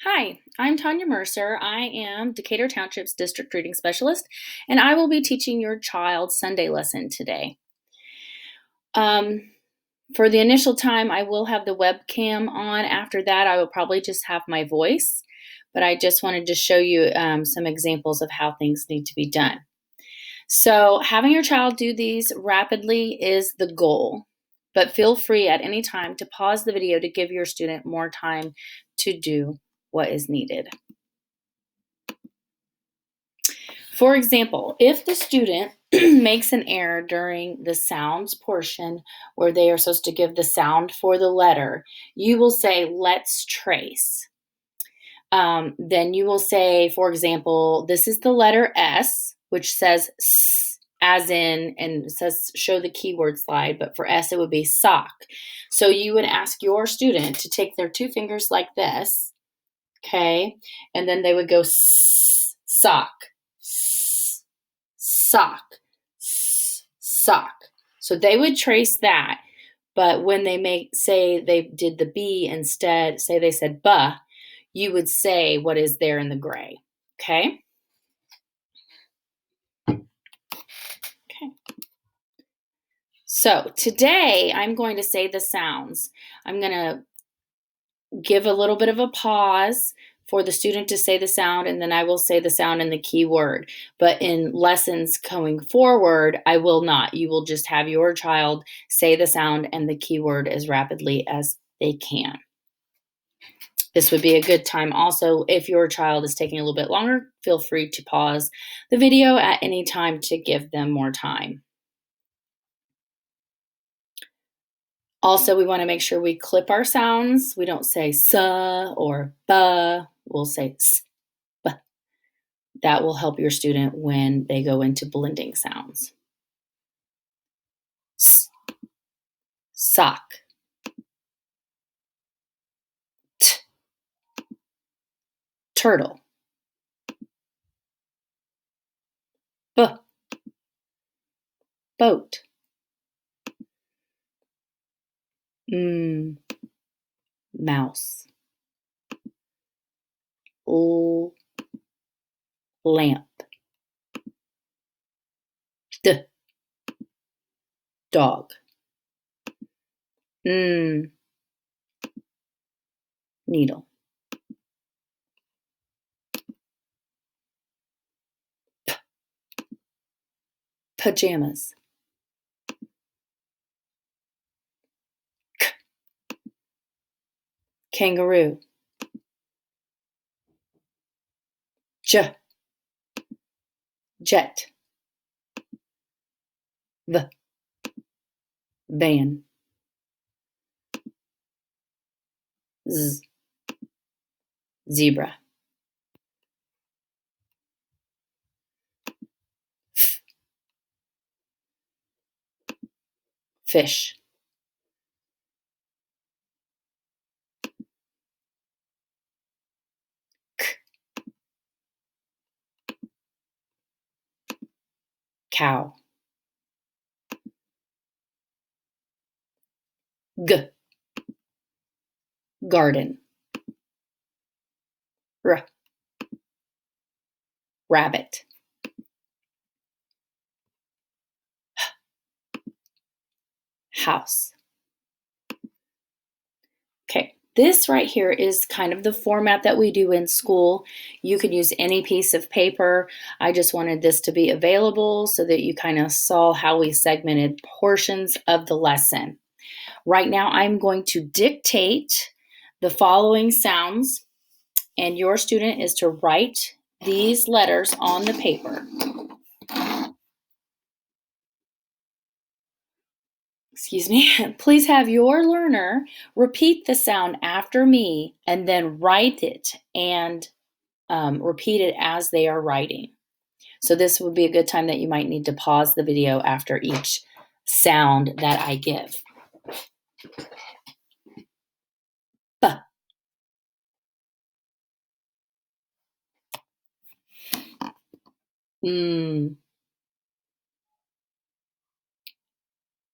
Hi, I'm Tanya Mercer. I am Decatur Township's District Reading Specialist, and I will be teaching your child's Sunday lesson today. Um, for the initial time, I will have the webcam on. After that, I will probably just have my voice, but I just wanted to show you some examples of how things need to be done. So, having your child do these rapidly is the goal, but feel free at any time to pause the video to give your student more time to do what is needed. For example, if the student makes an error during the sounds portion where they are supposed to give the sound for the letter, you will say, let's trace. Then you will say, for example, this is the letter S, which says S, as in, and it says show the keyword slide, but for S it would be sock. So you would ask your student to take their two fingers like this, okay, and then they would go sock, sock, sock. So they would trace that, but when they say they did the B instead, say they said buh, you would say what is there in the gray, okay? Okay. So today I'm going to say the sounds. I'm going to give a little bit of a pause for the student to say the sound, and then I will say the sound and the key word. But in lessons going forward, I will not. You will just have your child say the sound and the key word as rapidly as they can. This would be a good time also, if your child is taking a little bit longer, feel free to pause the video at any time to give them more time. Also, we want to make sure we clip our sounds. We don't say sa or ba, we'll say s, ba. That will help your student when they go into blending sounds. S, sock. T, turtle. B, boat. M, mouse. L, lamp. D, dog. N, needle. P, pajamas. K, kangaroo. J, jet. V, van. Z, zebra. F, fish. K, cow. G, garden. R, rabbit. House. Okay, this right here is kind of the format that we do in school. You could use any piece of paper. I just wanted this to be available so that you kind of saw how we segmented portions of the lesson. Right now, I'm going to dictate the following sounds, and your student is to write these letters on the paper. Excuse me. Please have your learner repeat the sound after me and then write it and repeat it as they are writing. So this would be a good time that you might need to pause the video after each sound that I give. B, mm,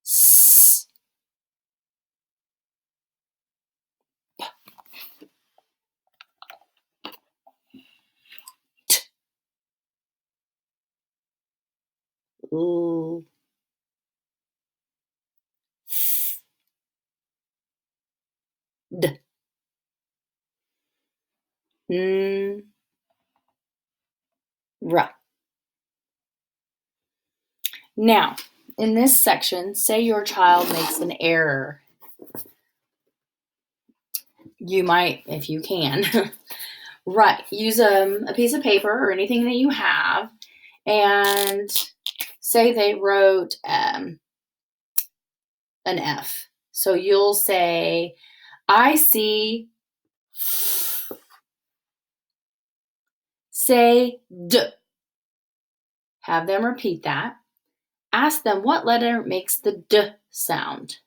s, Ooh. D. N. R. Now, in this section, say your child makes an error. You might, if you can, use a piece of paper or anything that you have, and say they wrote an F. So you'll say, I see. Say D. Have them repeat that. Ask them what letter makes the D sound.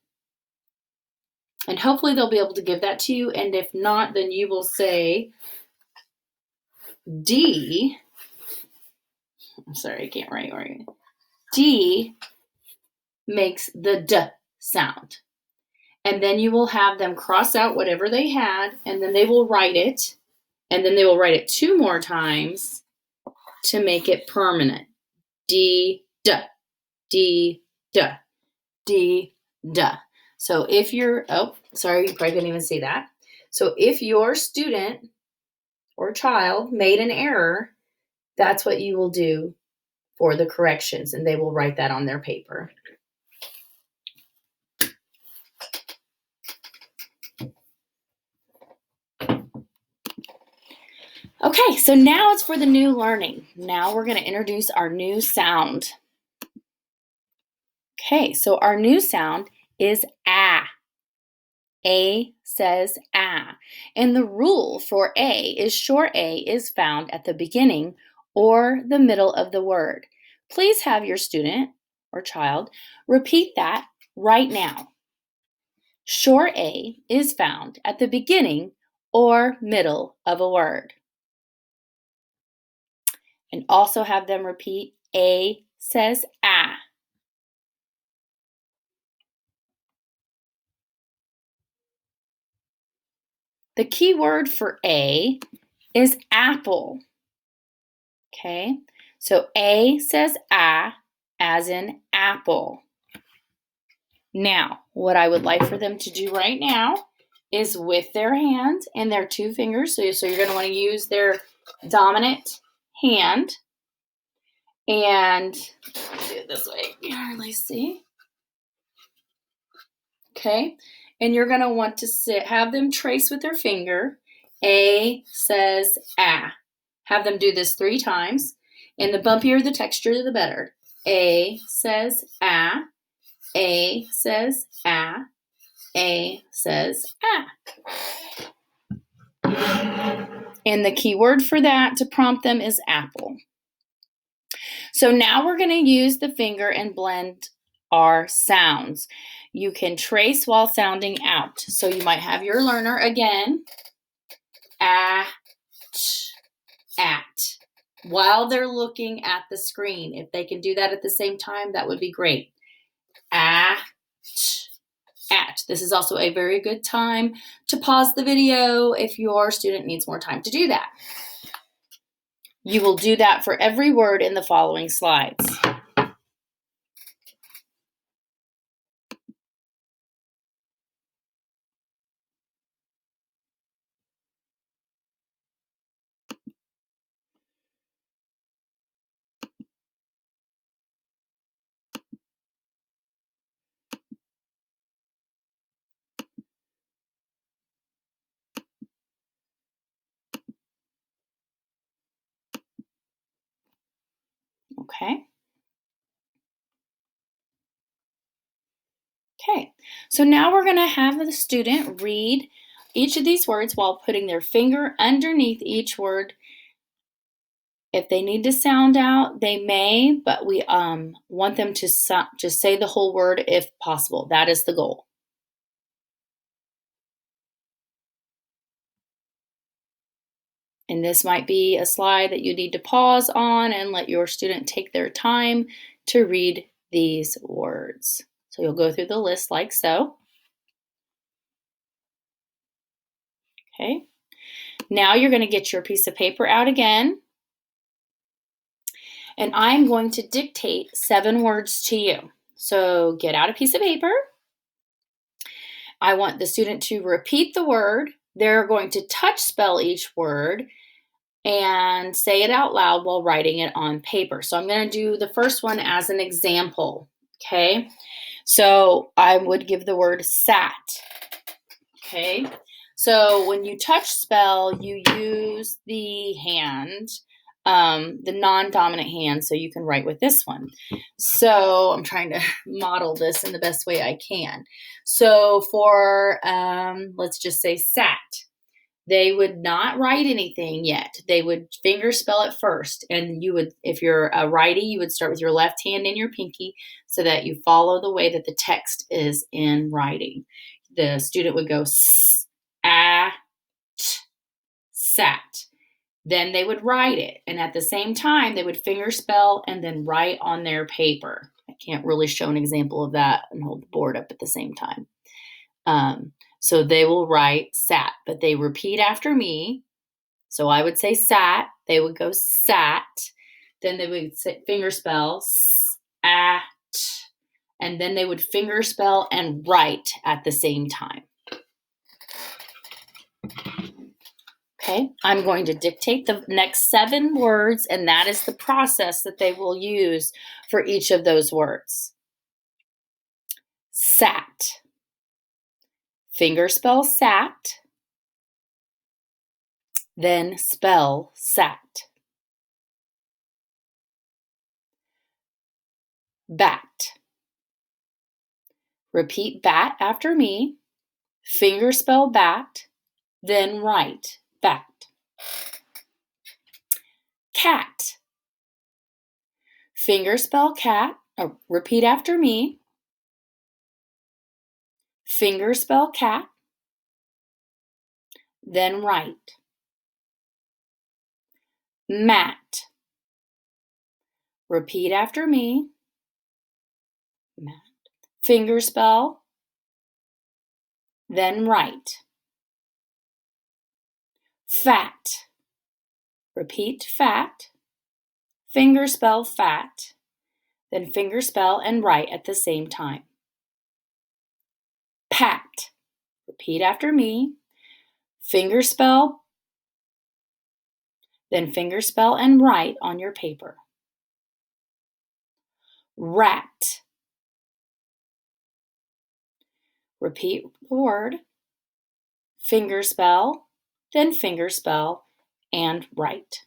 And hopefully they'll be able to give that to you. And if not, then you will say D. I'm sorry, I can't write right. D makes the D sound. And then you will have them cross out whatever they had, and then they will write it. And then they will write it 2 more times to make it permanent. D, D, D, D, D, D. So if you're, oh, sorry, you probably couldn't even see that. So if your student or child made an error, that's what you will do for the corrections, and they will write that on their paper. Okay, so now it's for the new learning. Now we're going to introduce our new sound. Okay, so our new sound is ah. A says ah. And the rule for A is short A is found at the beginning or the middle of the word. Please have your student or child repeat that right now. Short A is found at the beginning or middle of a word. And also have them repeat A says ah. The key word for A is apple. Okay, so A says ah as in apple. Now, what I would like for them to do right now is with their hands and their 2 fingers. So you're going to want to use their dominant hand and do it this way. Here, let's see. Okay, and you're going to want to have them trace with their finger. A says ah. Have them do this 3 times, and the bumpier the texture, the better. A says ah. A says ah. A says ah. And the key word for that to prompt them is apple. So now we're going to use the finger and blend our sounds. You can trace while sounding out. So you might have your learner again, at, while they're looking at the screen. If they can do that at the same time, that would be great. At. This is also a very good time to pause the video if your student needs more time to do that. You will do that for every word in the following slides. Okay. Okay, so now we're going to have the student read each of these words while putting their finger underneath each word. If they need to sound out, they may, but we want them to just say the whole word if possible. That is the goal. And this might be a slide that you need to pause on and let your student take their time to read these words. So you'll go through the list like so. Okay. Now you're going to get your piece of paper out again. And I'm going to dictate 7 words to you. So get out a piece of paper. I want the student to repeat the word. They're going to touch spell each word and say it out loud while writing it on paper. So I'm going to do the first one as an example, okay? So I would give the word sat, okay? So when you touch spell, you use the hand, the non-dominant hand, so you can write with this one. So I'm trying to model this in the best way I can. So for, let's just say sat, they would not write anything yet. They would finger spell it first. And you would, if you're a righty, you would start with your left hand and your pinky so that you follow the way that the text is in writing. The student would go sat. Then they would write it. And at the same time, they would finger spell and then write on their paper. I can't really show an example of that and hold the board up at the same time. So they will write sat, but they repeat after me. So I would say sat, they would go sat, then they would finger spell at, and then they would finger spell and write at the same time. Okay, I'm going to dictate the next 7 words, and that is the process that they will use for each of those words. Sat. Finger spell sat, then spell sat. Bat. Repeat bat after me, finger spell bat, then write bat. Cat. Finger spell cat, repeat after me, finger spell cat, then write. Mat. Repeat after me, mat, finger spell, then write. Fat. Repeat fat, finger spell fat, then finger spell and write at the same time. Pat. Repeat after me, finger spell, then finger spell and write on your paper. Rat. Repeat the word, finger spell, then finger spell and write.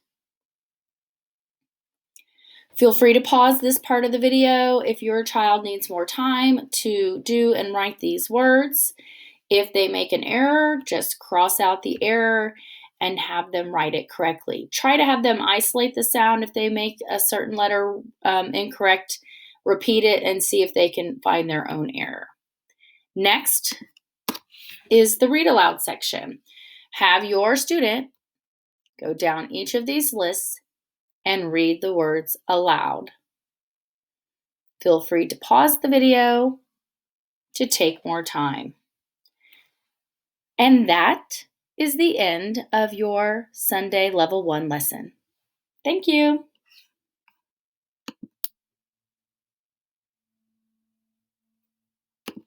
Feel free to pause this part of the video if your child needs more time to do and write these words. If they make an error, just cross out the error and have them write it correctly. Try to have them isolate the sound if they make a certain letter incorrect. Repeat it and see if they can find their own error. Next is the read aloud section. Have your student go down each of these lists and read the words aloud. Feel free to pause the video to take more time. And that is the end of your Sonday Level 1 lesson. Thank you.